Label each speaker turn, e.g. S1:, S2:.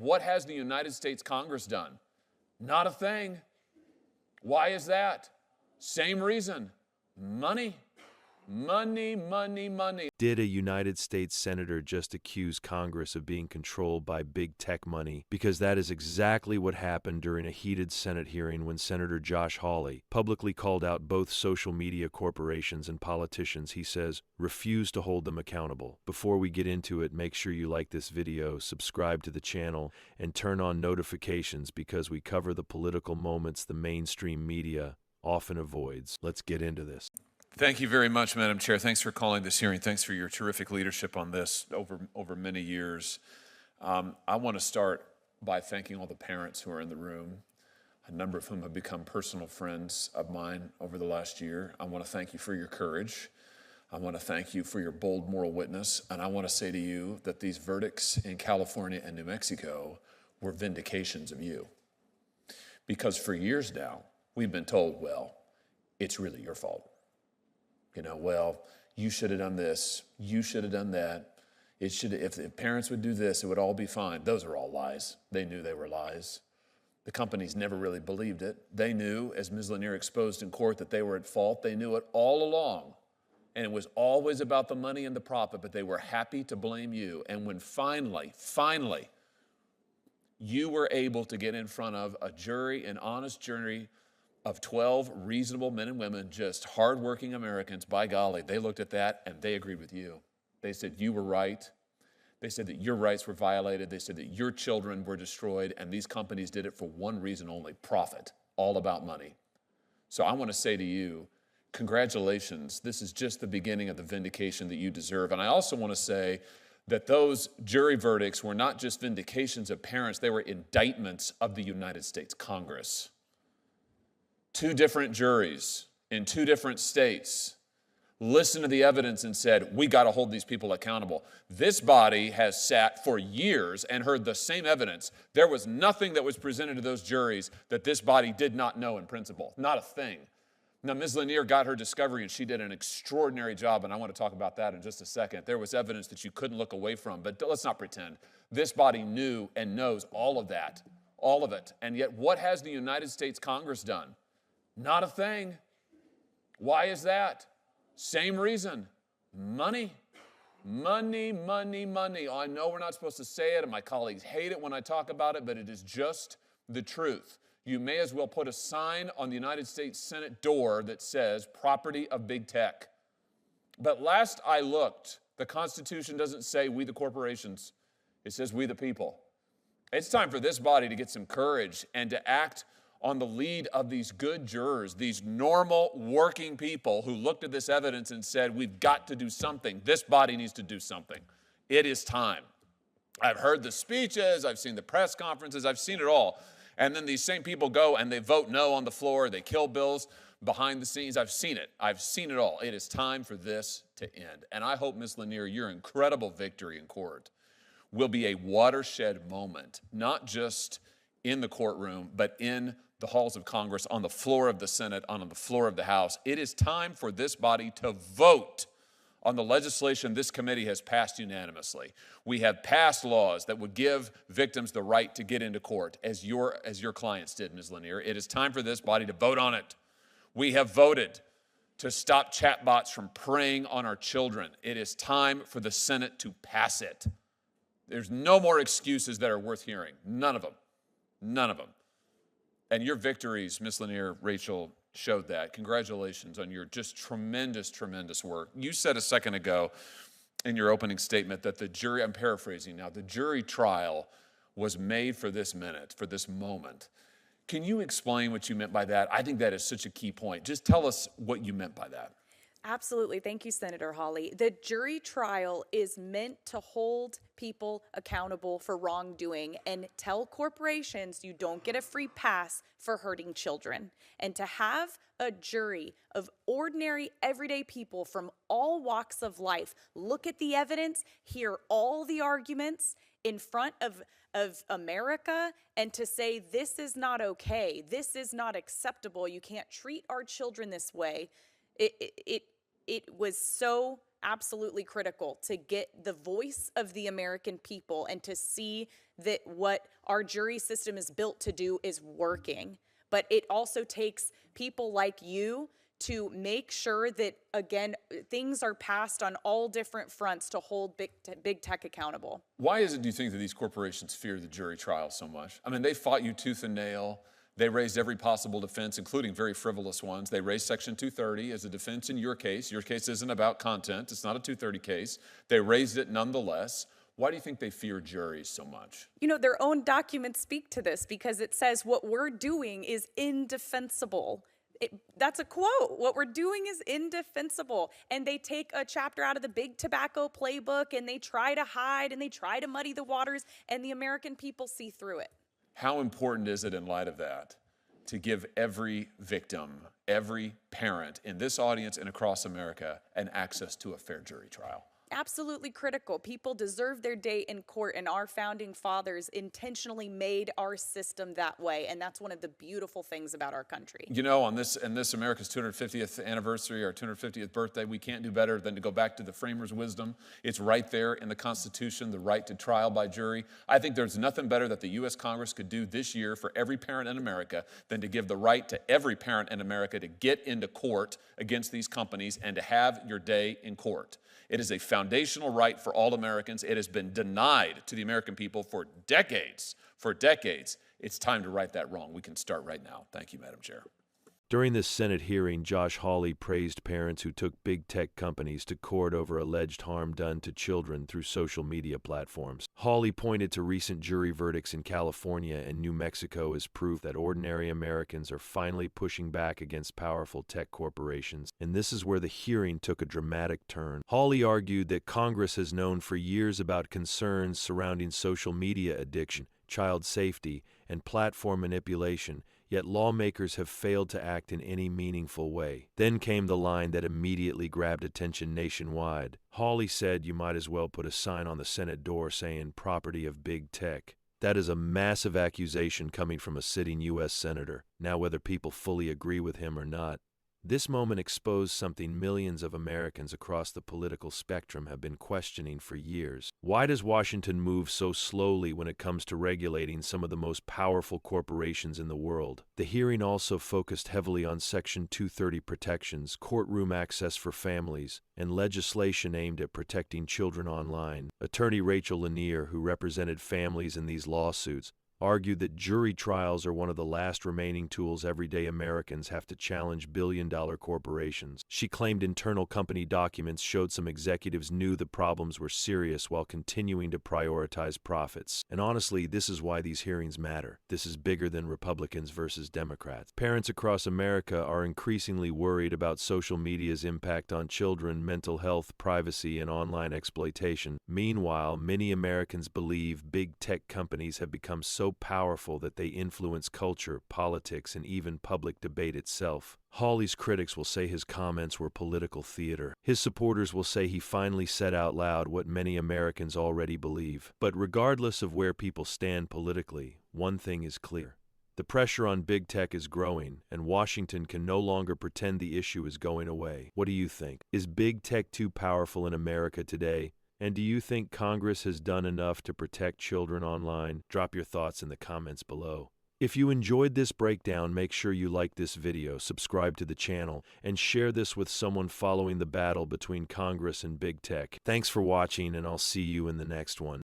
S1: What has the United States Congress done? Not a thing. Why is that? Same reason. Money. Money, money, money.
S2: Did a United States Senator just accuse Congress of being controlled by big tech money? Because that is exactly what happened during a heated Senate hearing when Senator Josh Hawley publicly called out both social media corporations and politicians he says refuse to hold them accountable. Before we get into it, make sure you like this video, subscribe to the channel, and turn on notifications because we cover the political moments the mainstream media often avoids. Let's get into this.
S1: Thank you very much, Madam Chair. Thanks for calling this hearing. Thanks for your terrific leadership on this over many years. I want to start by thanking all the parents who are in the room, a number of whom have become personal friends of mine over the last year. I want to thank you for your courage. I want to thank you for your bold moral witness. And I want to say to you that these verdicts in California and New Mexico were vindications of you. Because for years now, we've been told, well, it's really your fault. You know, well, you should have done this. You should have done that. If the parents would do this, it would all be fine. Those are all lies. They knew they were lies. The companies never really believed it. They knew, as Ms. Lanier exposed in court, that they were at fault. They knew it all along. And it was always about the money and the profit, but they were happy to blame you. And when finally, you were able to get in front of a jury, an honest jury, of 12 reasonable men and women, just hardworking Americans, by golly, they looked at that and they agreed with you. They said you were right. They said that your rights were violated. They said that your children were destroyed, and these companies did it for one reason only, profit, all about money. So I want to say to you, congratulations. This is just the beginning of the vindication that you deserve. And I also want to say that those jury verdicts were not just vindications of parents, they were indictments of the United States Congress. 2 different juries in 2 different states listened to the evidence and said, we got to hold these people accountable. This body has sat for years and heard the same evidence. There was nothing that was presented to those juries that this body did not know in principle, not a thing. Now, Ms. Lanier got her discovery, and she did an extraordinary job, and I want to talk about that in just a second. There was evidence that you couldn't look away from, but let's not pretend. This body knew and knows all of that, all of it. And yet, what has the United States Congress done? Not a thing. Why is that? Same reason. Money. Money, money, money. I know we're not supposed to say it, and my colleagues hate it when I talk about it, but it is just the truth. You may as well put a sign on the United States Senate door that says, property of big tech. But last I looked, the Constitution doesn't say we the corporations. It says we the people. It's time for this body to get some courage and to act on the lead of these good jurors, these normal working people who looked at this evidence and said, we've got to do something. This body needs to do something. It is time. I've heard the speeches, I've seen the press conferences, I've seen it all. And then these same people go and they vote no on the floor, they kill bills behind the scenes. I've seen it. I've seen it all. It is time for this to end. And I hope, Ms. Lanier, your incredible victory in court will be a watershed moment, not just in the courtroom, but in the halls of Congress, on the floor of the Senate, on the floor of the House. It is time for this body to vote on the legislation this committee has passed unanimously. We have passed laws that would give victims the right to get into court, as your clients did, Ms. Lanier. It is time for this body to vote on it. We have voted to stop chatbots from preying on our children. It is time for the Senate to pass it. There's no more excuses that are worth hearing. None of them. None of them. And your victories, Ms. Lanier, Rachel, showed that. Congratulations on your just tremendous, tremendous work. You said a second ago in your opening statement that the jury, I'm paraphrasing now, the jury trial was made for this minute, for this moment. Can you explain what you meant by that? I think that is such a key point. Just tell us what you meant by that.
S3: Absolutely. Thank you, Senator Hawley. The jury trial is meant to hold people accountable for wrongdoing and tell corporations you don't get a free pass for hurting children. And to have a jury of ordinary, everyday people from all walks of life look at the evidence, hear all the arguments in front of America, and to say this is not okay, this is not acceptable, you can't treat our children this way. It was so absolutely critical to get the voice of the American people and to see that what our jury system is built to do is working. But it also takes people like you to make sure that, again, things are passed on all different fronts to hold big tech accountable.
S1: Why is it, do you think, that these corporations fear the jury trial so much? I mean, they fought you tooth and nail. They raised every possible defense, including very frivolous ones. They raised Section 230 as a defense in your case. Your case isn't about content. It's not a 230 case. They raised it nonetheless. Why do you think they fear juries so much?
S3: You know, their own documents speak to this because it says what we're doing is indefensible. That's a quote. What we're doing is indefensible. And they take a chapter out of the big tobacco playbook and they try to hide and they try to muddy the waters, and the American people see through it.
S1: How important is it in light of that to give every victim, every parent in this audience and across America an access to a fair jury trial?
S3: Absolutely critical. People deserve their day in court, and our founding fathers intentionally made our system that way, and that's one of the beautiful things about our country.
S1: You know, on this America's 250th anniversary, our 250th birthday, we can't do better than to go back to the framers' wisdom. It's right there in the Constitution, the right to trial by jury. I think there's nothing better that the U.S. Congress could do this year for every parent in America than to give the right to every parent in America to get into court against these companies and to have your day in court. It is a foundational right for all Americans. It has been denied to the American people for decades. For decades. It's time to right that wrong. We can start right now. Thank you, Madam Chair.
S2: During this Senate hearing, Josh Hawley praised parents who took big tech companies to court over alleged harm done to children through social media platforms. Hawley pointed to recent jury verdicts in California and New Mexico as proof that ordinary Americans are finally pushing back against powerful tech corporations, and this is where the hearing took a dramatic turn. Hawley argued that Congress has known for years about concerns surrounding social media addiction, child safety, and platform manipulation, yet lawmakers have failed to act in any meaningful way. Then came the line that immediately grabbed attention nationwide. Hawley said you might as well put a sign on the Senate door saying property of big tech. That is a massive accusation coming from a sitting U.S. senator. Now, whether people fully agree with him or not, this moment exposed something millions of Americans across the political spectrum have been questioning for years. Why does Washington move so slowly when it comes to regulating some of the most powerful corporations in the world? The hearing also focused heavily on Section 230 protections, courtroom access for families, and legislation aimed at protecting children online. Attorney Rachel Lanier, who represented families in these lawsuits, argued that jury trials are one of the last remaining tools everyday Americans have to challenge billion-dollar corporations. She claimed internal company documents showed some executives knew the problems were serious while continuing to prioritize profits. And honestly, this is why these hearings matter. This is bigger than Republicans versus Democrats. Parents across America are increasingly worried about social media's impact on children, mental health, privacy, and online exploitation. Meanwhile, many Americans believe big tech companies have become so powerful that they influence culture, politics, and even public debate itself. Hawley's critics will say his comments were political theater. His supporters will say he finally said out loud what many Americans already believe. But regardless of where people stand politically, one thing is clear. The pressure on big tech is growing, and Washington can no longer pretend the issue is going away. What do you think? Is big tech too powerful in America today? And do you think Congress has done enough to protect children online? Drop your thoughts in the comments below. If you enjoyed this breakdown, make sure you like this video, subscribe to the channel, and share this with someone following the battle between Congress and big tech. Thanks for watching, and I'll see you in the next one.